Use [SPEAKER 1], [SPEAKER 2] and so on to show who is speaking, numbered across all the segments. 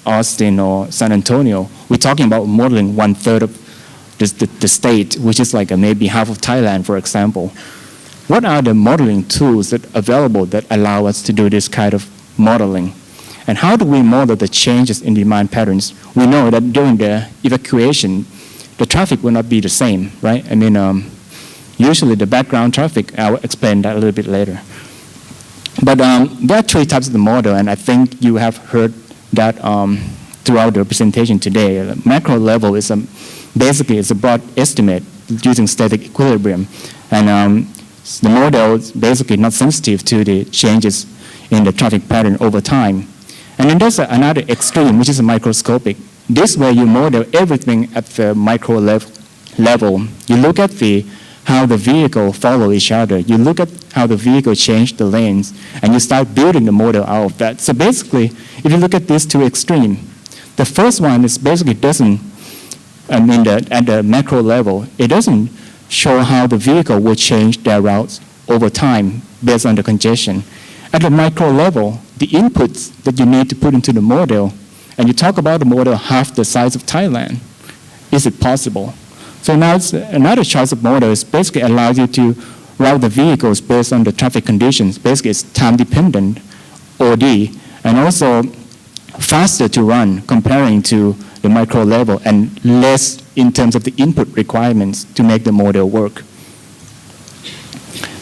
[SPEAKER 1] Austin or San Antonio, we're talking about modeling 1/3 of the state, which is like maybe half of Thailand, for example. What are the modeling tools that are available that allow us to do this kind of modeling? And how do we model the changes in demand patterns? We know that during the evacuation, the traffic will not be the same, right? I mean, usually the background traffic, I'll explain that a little bit later. But there are three types of the model, and I think you have heard that throughout the presentation today. The macro level is basically it's a broad estimate using static equilibrium. And the model is basically not sensitive to the changes in the traffic pattern over time. And then there's another extreme, which is microscopic. This way you model everything at the micro level. You look at how the vehicle follow each other. You look at how the vehicle change the lanes, and you start building the model out of that. So basically, if you look at these two extremes, the first one is basically doesn't, at the macro level, it doesn't show how the vehicle will change their routes over time based on the congestion. At the micro level, the inputs that you need to put into the model, and you talk about the model half the size of Thailand, is it possible? So now another choice of model is basically allows you to route the vehicles based on the traffic conditions. Basically, it's time-dependent OD, and also faster to run comparing to the micro level and less in terms of the input requirements to make the model work.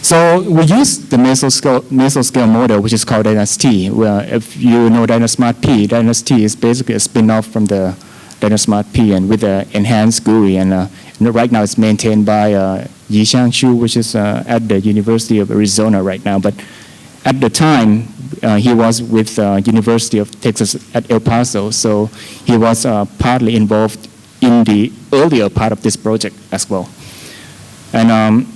[SPEAKER 1] So we use the mesoscale model, which is called Dynasty. Well, if you know Dynasmart P, Dynasty is basically a spin-off from the Dynasmart P, and with the enhanced GUI. And right now it's maintained by Yishang Chu, which is at the University of Arizona right now. But at the time, he was with University of Texas at El Paso, so he was partly involved in the earlier part of this project as well. And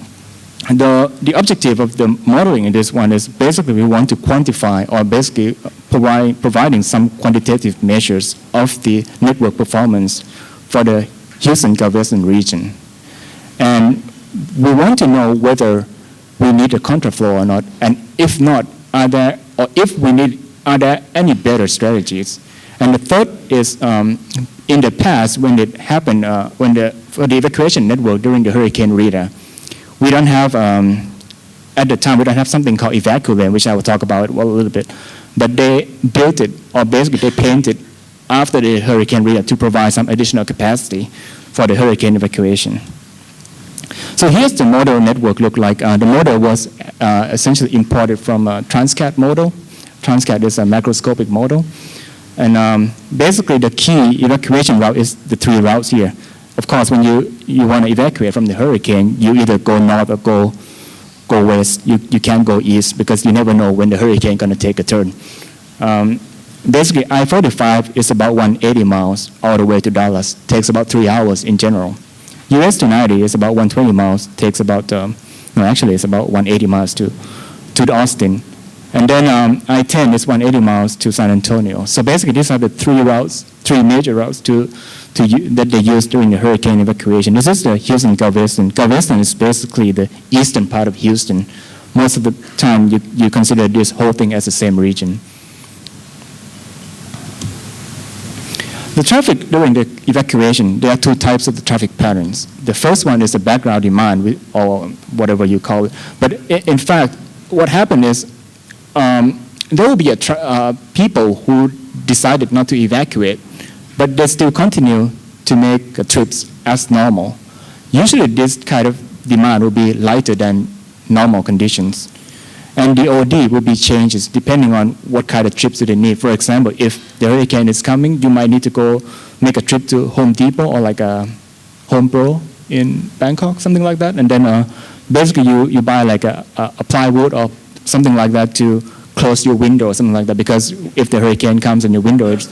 [SPEAKER 1] the objective of the modeling in this one is basically we want to quantify or basically providing some quantitative measures of the network performance for the Houston-Galveston region. And we want to know whether we need a contraflow or not, and if not, are there any better strategies? And the third is in the past when it happened, for the evacuation network during the Hurricane Rita, we don't have, at the time, we don't have something called evacuate, which I will talk about a little bit. But they built it, or basically they painted after the Hurricane Rita to provide some additional capacity for the hurricane evacuation. So here's the model network look like. The model was essentially imported from a Transcat model. Transcat is a macroscopic model. And basically the key evacuation route is the three routes here. Of course, when you want to evacuate from the hurricane, you either go north or go west. You can't go east because you never know when the hurricane is going to take a turn. Basically, I-45 is about 180 miles all the way to Dallas. Takes about 3 hours in general. US 290 is about 120 miles. Takes about, actually it's about 180 miles to Austin. And then I-10 is 180 miles to San Antonio. So basically, these are the three major routes that they used during the hurricane evacuation. This is the Houston-Galveston. Galveston is basically the eastern part of Houston. Most of the time, you consider this whole thing as the same region. The traffic during the evacuation, there are two types of the traffic patterns. The first one is the background demand, or whatever you call it. But in fact, what happened is there will be people who decided not to evacuate, but they still continue to make trips as normal. Usually this kind of demand will be lighter than normal conditions. And the OD will be changes depending on what kind of trips they need. For example, if the hurricane is coming, you might need to go make a trip to Home Depot or like a Home Pro in Bangkok, something like that. And then basically you buy like a plywood or something like that to close your window or something like that, because if the hurricane comes and your window is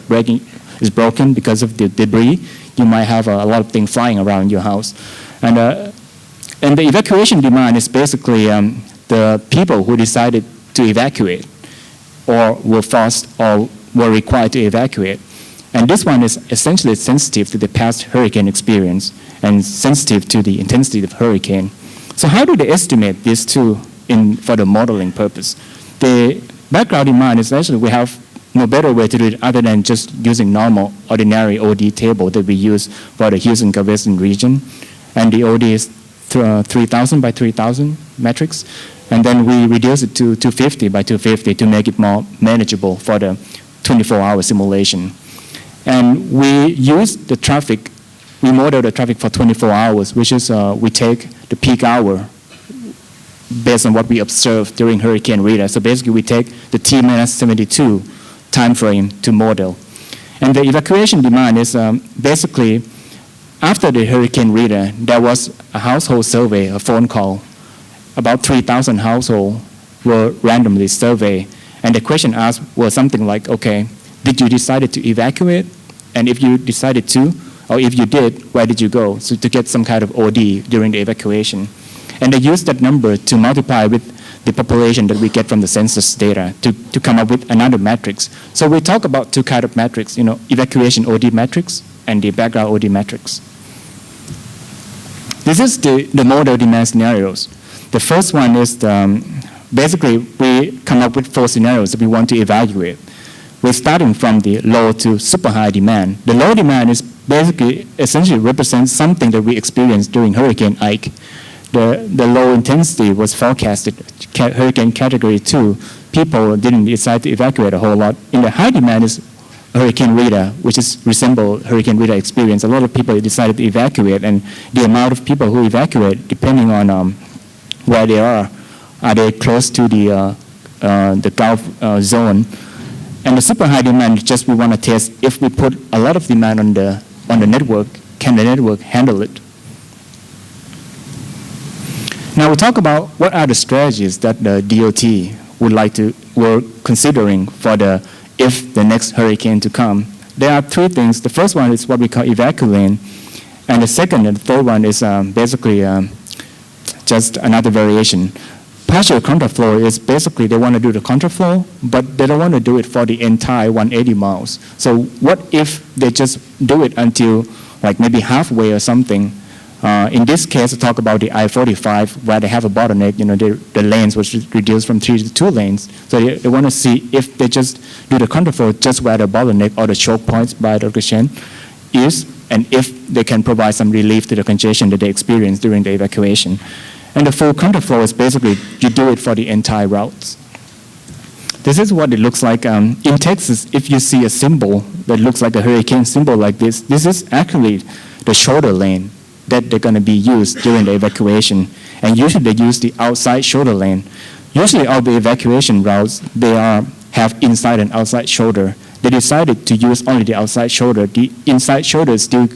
[SPEAKER 1] broken because of the debris, you might have a lot of things flying around your house. And the evacuation demand is basically the people who decided to evacuate or were forced or were required to evacuate. And this one is essentially sensitive to the past hurricane experience and sensitive to the intensity of hurricane. So how do they estimate these two for the modeling purpose? The background demand is actually we have no better way to do it other than just using normal, ordinary OD table that we use for the Houston-Galveston region. And the OD is 3,000 by 3,000 metrics. And then we reduce it to 250 by 250 to make it more manageable for the 24-hour simulation. And we use the traffic, we model the traffic for 24 hours, which is we take the peak hour based on what we observed during Hurricane Rita. So basically we take the T-72 time frame to model. And the evacuation demand is basically after the Hurricane Rita, there was a household survey, a phone call. About 3,000 households were randomly surveyed. And the question asked was something like, okay, did you decide to evacuate? And if you decided to, or if you did, where did you go? So to get some kind of OD during the evacuation. And they used that number to multiply with the population that we get from the census data to come up with another matrix. So we talk about two kinds of metrics, evacuation OD metrics and the background OD metrics. This is the model demand scenarios. The first one is basically we come up with 4 scenarios that we want to evaluate. We're starting from the low to super high demand. The low demand is basically essentially represents something that we experienced during Hurricane Ike. The low intensity was forecasted, Hurricane Category 2. People didn't decide to evacuate a whole lot. In the high demand is Hurricane Rita, which resembled Hurricane Rita experience. A lot of people decided to evacuate, and the amount of people who evacuate, depending on where they are they close to the Gulf zone? And the super high demand is just we want to test if we put a lot of demand on the network, can the network handle it? Now we talk about what are the strategies that the DOT were considering for if the next hurricane to come. There are 3 things. The first one is what we call evacuate, and the second and the third one is basically just another variation. Partial contraflow is basically they want to do the contraflow, but they don't want to do it for the entire 180 miles. So what if they just do it until like maybe halfway or something? In this case, we talk about the I-45 where they have a bottleneck. The lanes was reduced from 3 to 2 lanes. So they want to see if they just do the contraflow just where the bottleneck or the choke points by Dr. Chen is, and if they can provide some relief to the congestion that they experience during the evacuation. And the full contraflow is basically you do it for the entire routes. This is what it looks like. In Texas, if you see a symbol that looks like a hurricane symbol like this is actually the shoulder lane that they're going to be used during the evacuation. And usually they use the outside shoulder lane. Usually all the evacuation routes, they have inside and outside shoulder. They decided to use only the outside shoulder. The inside shoulder is still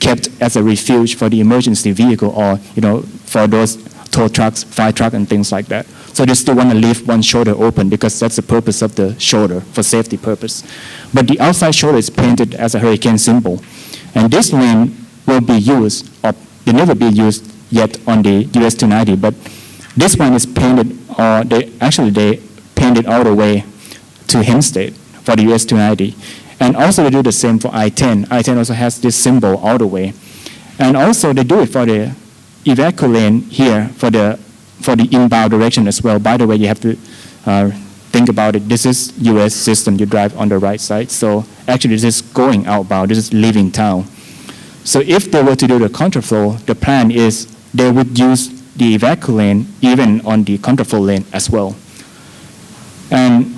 [SPEAKER 1] kept as a refuge for the emergency vehicle or, for those tow trucks, fire truck, and things like that. So they still want to leave one shoulder open because that's the purpose of the shoulder, for safety purpose. But the outside shoulder is painted as a hurricane symbol. And this lane will be used, or they never be used yet on the US 290, but this one is painted, or they painted all the way to Hempstead for the US 290. And also they do the same for I-10. I-10 also has this symbol all the way. And also they do it for the evacuate lane here for the inbound direction as well. By the way, you have to think about it. This is US system. You drive on the right side. So actually this is going outbound. This is leaving town. So if they were to do the contraflow, the plan is they would use the evacuate lane even on the contraflow lane as well. And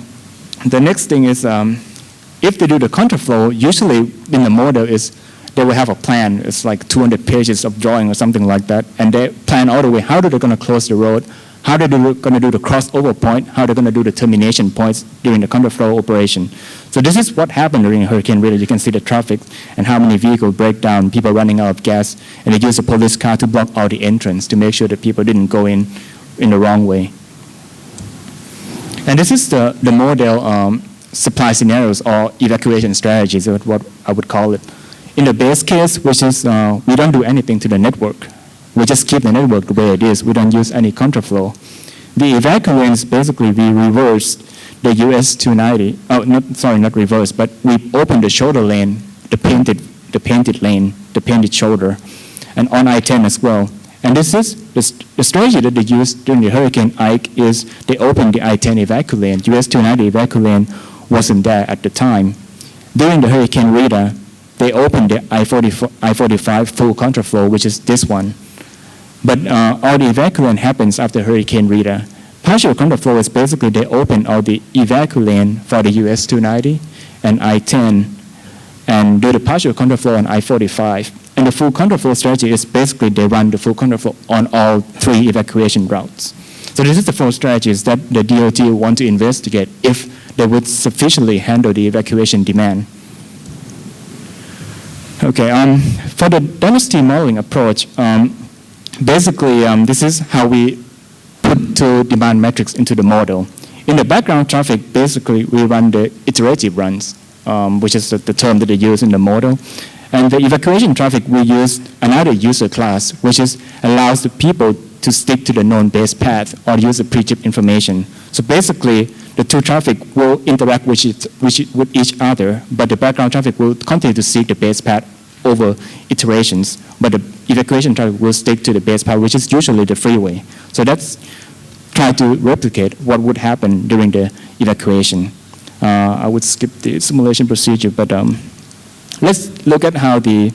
[SPEAKER 1] the next thing is if they do the contraflow, usually in the model is they will have a plan. It's like 200 pages of drawing or something like that. And they plan all the way how they're going to close the road, how they're going to do the crossover point, how they're going to do the termination points during the contraflow operation. So this is what happened during Hurricane Rita. You can see the traffic and how many vehicles break down, people running out of gas, and they use a police car to block out the entrance to make sure that people didn't go in the wrong way. And this is the model supply scenarios or evacuation strategies, is what I would call it. In the base case, which is we don't do anything to the network. We just keep the network the way it is. We don't use any contraflow. The evacuates basically we reverse the US 290. Not reverse, but we open the shoulder lane, the painted lane, the painted shoulder, and on I-10 as well. And this is the strategy that they used during the Hurricane Ike is they opened the I-10 evacuate lane, US 290 evacuate lane wasn't there at the time. During the Hurricane Rita, they opened the I-45 full contraflow, which is this one. But all the evacuation happens after Hurricane Rita. Partial contraflow is basically they open all the evacuation for the US 290 and I-10 and do the partial contraflow on I-45. And the full contraflow strategy is basically they run the full contraflow on all 3 evacuation routes. So this is the 4 strategies that the DOT want to investigate if they would sufficiently handle the evacuation demand. Okay, for the dynasty modeling approach, basically this is how we put 2 demand metrics into the model. In the background traffic, basically we run the iterative runs, which is the term that they use in the model. And the evacuation traffic, we use another user class, which allows the people to stick to the known base path or use the pre-chip information. So basically, the 2 traffic will interact with each other, but the background traffic will continue to seek the base path over iterations, but the evacuation traffic will stick to the base path, which is usually the freeway. So that's try to replicate what would happen during the evacuation. I would skip the simulation procedure, but let's look at how do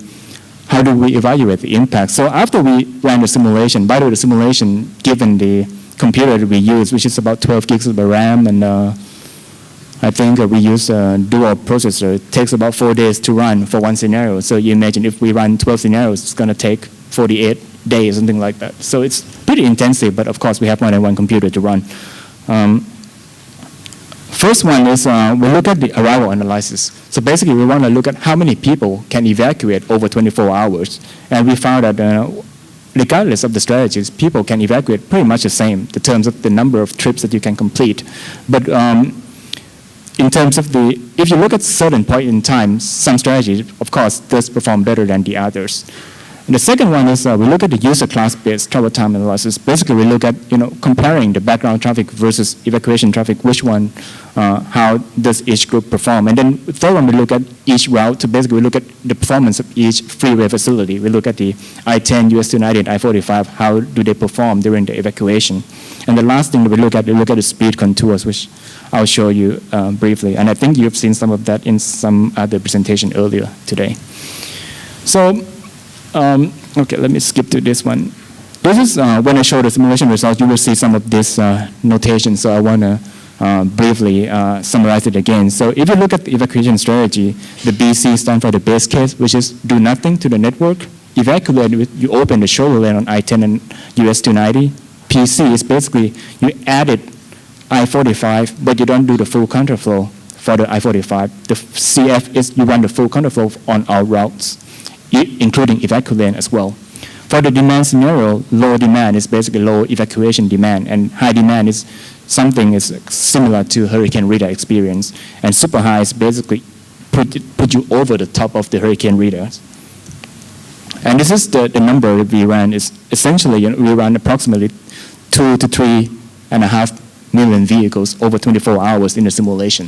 [SPEAKER 1] we evaluate the impact. So after we ran the simulation, by the way, the simulation, given the computer that we use, which is about 12 gigs of RAM, and I think we use a dual processor. It takes about 4 days to run for one scenario. So you imagine if we run 12 scenarios, it's going to take 48 days, something like that. So it's pretty intensive, but of course we have more than one computer to run. First one is we look at the arrival analysis. So basically we want to look at how many people can evacuate over 24 hours. And we found that regardless of the strategies, people can evacuate pretty much the same in terms of the number of trips that you can complete. But in terms of if you look at certain point in time, some strategies, of course, does perform better than the others. And the second one is we look at the user class-based travel time analysis. Basically, we look at comparing the background traffic versus evacuation traffic, which one, how does each group perform. And then third one, we look at each route. So basically, we look at the performance of each freeway facility. We look at the I-10, US 290, and I-45, how do they perform during the evacuation. And the last thing that we look at the speed contours, which I'll show you briefly. And I think you've seen some of that in some other presentation earlier today. So, okay, let me skip to this one. This is when I show the simulation results, you will see some of this notation. So I want to briefly summarize it again. So if you look at the evacuation strategy, the BC stands for the base case, which is do nothing to the network. Evacuate, you open the shoulder lane on I-10 and US 290. PC is basically you added I-45, but you don't do the full contraflow for the I-45. The CF is you run the full contraflow on all routes, including evacuation as well. For the demand scenario, low demand is basically low evacuation demand, and high demand is something is similar to Hurricane Rita experience, and super high is basically put you over the top of the Hurricane Rita. And this is the number that we ran. Is essentially we ran approximately 2 to 3.5 million vehicles over 24 hours in the simulation.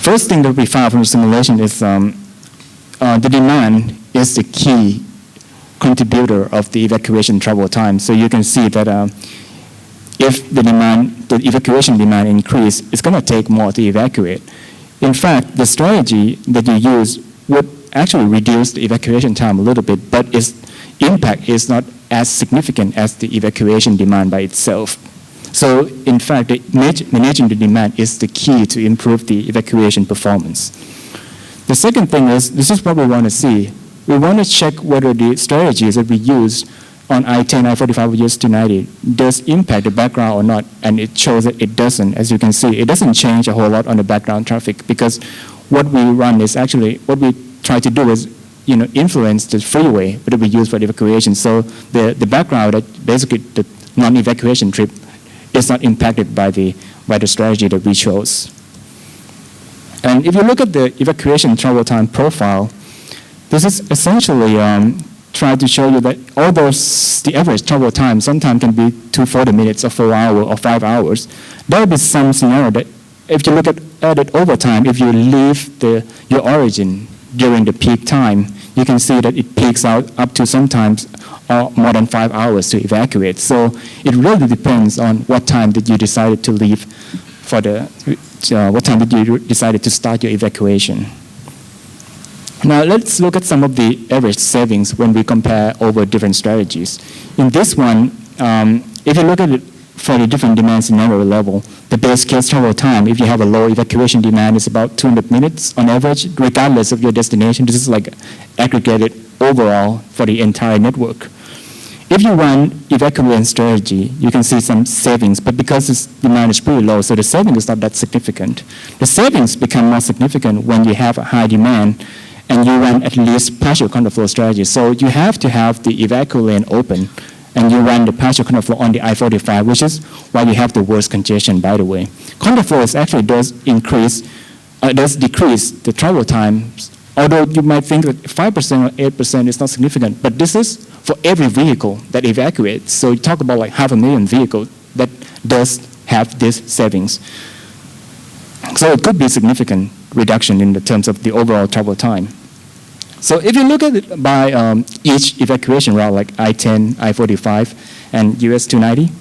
[SPEAKER 1] First thing that we found from the simulation is the demand is the key contributor of the evacuation travel time. So you can see that if the evacuation demand increase, it's going to take more to evacuate. In fact, the strategy that you use would actually reduce the evacuation time a little bit, but its impact is not as significant as the evacuation demand by itself. So in fact, managing the demand is the key to improve the evacuation performance. The second thing is, this is what we want to see. We want to check whether the strategies that we use on I-10, I-45, US 290 does impact the background or not, and it shows that it doesn't. As you can see, it doesn't change a whole lot on the background traffic because what we run is actually, what we try to do is influence the freeway that we use for the evacuation. So the background, basically the non-evacuation trip, is not impacted by the strategy that we chose. And if you look at the evacuation travel time profile, this is essentially trying to show you that although the average travel time sometimes can be 240 minutes or 4 hours or 5 hours, there will be some scenario that if you look at it over time, if you leave your origin during the peak time, you can see that it peaks out up to sometimes more than 5 hours to evacuate. So it really depends on what time that you decided to leave for what time did you decided to start your evacuation? Now let's look at some of the average savings when we compare over different strategies. In this one, if you look at it for the different demand scenario level, the base case travel time, if you have a low evacuation demand, is about 200 minutes on average, regardless of your destination. This is like aggregated overall for the entire network. If you run evacuation strategy, you can see some savings, but because this demand is pretty low, so the saving is not that significant. The savings become more significant when you have a high demand and you run at least partial counterflow strategy. So you have to have the evacuation lane open, and you run the partial counterflow on the I-45, which is why you have the worst congestion, by the way. Counterflows actually does decrease the travel time, although you might think that 5% or 8% is not significant, but this is for every vehicle that evacuates. So you talk about like 500,000 vehicles that does have this savings. So it could be a significant reduction in the terms of the overall travel time. So if you look at it by each evacuation route, like I-10, I-45, and US 290,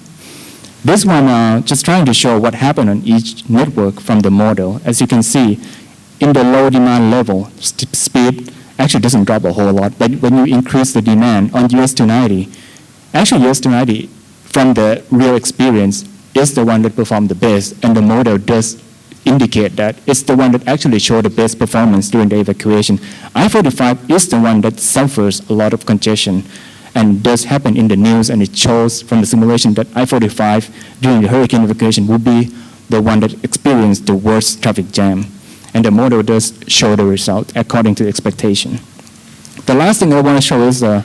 [SPEAKER 1] this one just trying to show what happened on each network from the model. As you can see, in the low demand level, speed actually doesn't drop a whole lot, but when you increase the demand on US 290, actually US 290 from the real experience is the one that performed the best, and the model does indicate that it's the one that actually showed the best performance during the evacuation. I-45 is the one that suffers a lot of congestion and does happen in the news, and it shows from the simulation that I-45 during the hurricane evacuation will be the one that experienced the worst traffic jam. And the model does show the result according to expectation. The last thing I want to show is the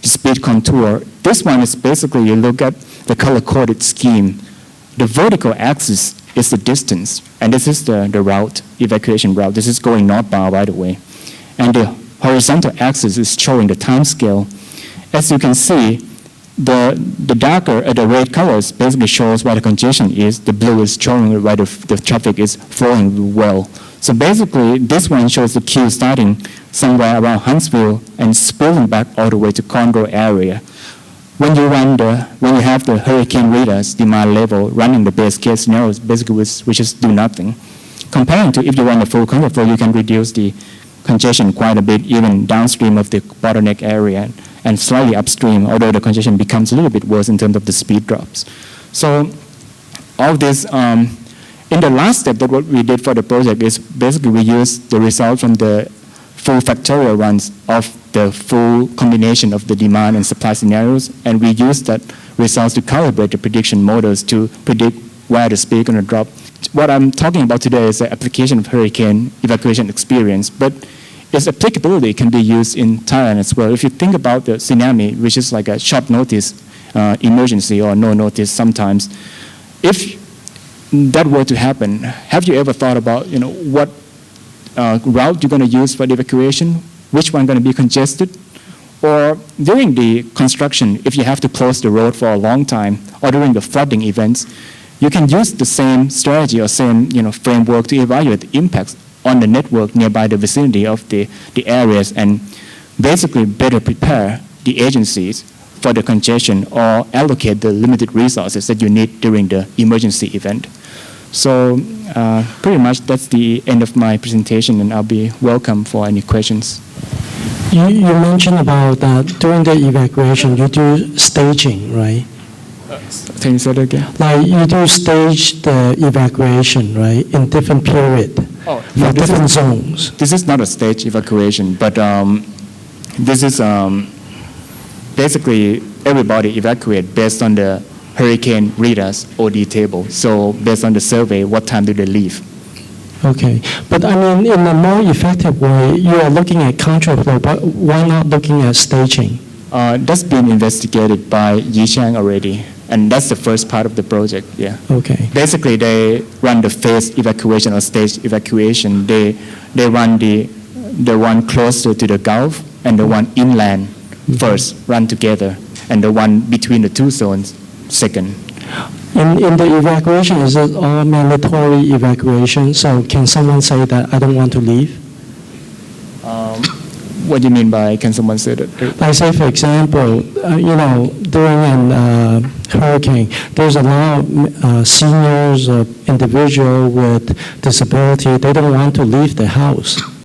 [SPEAKER 1] speed contour. This one is basically you look at the color-coded scheme. The vertical axis is the distance, and this is the route, evacuation route. This is going northbound, by the way. And the horizontal axis is showing the time scale. As you can see, the darker, the red colors basically shows where the congestion is. The blue is showing where the traffic is flowing well. So basically, this one shows the queue starting somewhere around Huntsville and spilling back all the way to Conroe area. When you have the hurricane radars demand level running the base case scenarios, basically we just do nothing. Comparing to if you run the full counterflow, you can reduce the congestion quite a bit, even downstream of the bottleneck area and slightly upstream, although the congestion becomes a little bit worse in terms of the speed drops. So all this, in the last step, that what we did for the project is basically we used the result from the full factorial runs of the full combination of the demand and supply scenarios, and we used that results to calibrate the prediction models to predict where the speed is going to drop. What I'm talking about today is the application of hurricane evacuation experience, but its applicability can be used in Thailand as well. If you think about the tsunami, which is like a short notice emergency or no notice sometimes, if that were to happen, have you ever thought about what route you're going to use for the evacuation? Which one going to be congested? Or during the construction, if you have to close the road for a long time, or during the flooding events, you can use the same strategy or same framework to evaluate the impacts on the network nearby the vicinity of the areas, and basically better prepare the agencies for the congestion or allocate the limited resources that you need during the emergency event. So pretty much that's the end of my presentation, and I'll be welcome for any questions.
[SPEAKER 2] You mentioned about during the evacuation you do staging, right?
[SPEAKER 1] Can you say that again?
[SPEAKER 2] Like you do stage the evacuation, right, in different period for different zones.
[SPEAKER 1] This is not a stage evacuation, but this is basically everybody evacuate based on the hurricane radars OD table. So based on the survey, what time do they leave?
[SPEAKER 2] Okay, but I mean, in a more effective way, you are looking at counterflow, but why not looking at staging?
[SPEAKER 1] That's been investigated by Yi Chang already, and that's the first part of the project. Yeah.
[SPEAKER 2] Okay.
[SPEAKER 1] Basically, they run the phased evacuation or staged evacuation. They run the one closer to the Gulf and the one inland first run together, and the one between the two zones second.
[SPEAKER 2] In the evacuation, is it all mandatory evacuation? So can someone say that I don't want to leave?
[SPEAKER 1] What do you mean by can someone say that?
[SPEAKER 2] Like say, for example, during an hurricane, there's a lot of seniors, individuals with disability. They don't want to leave the house.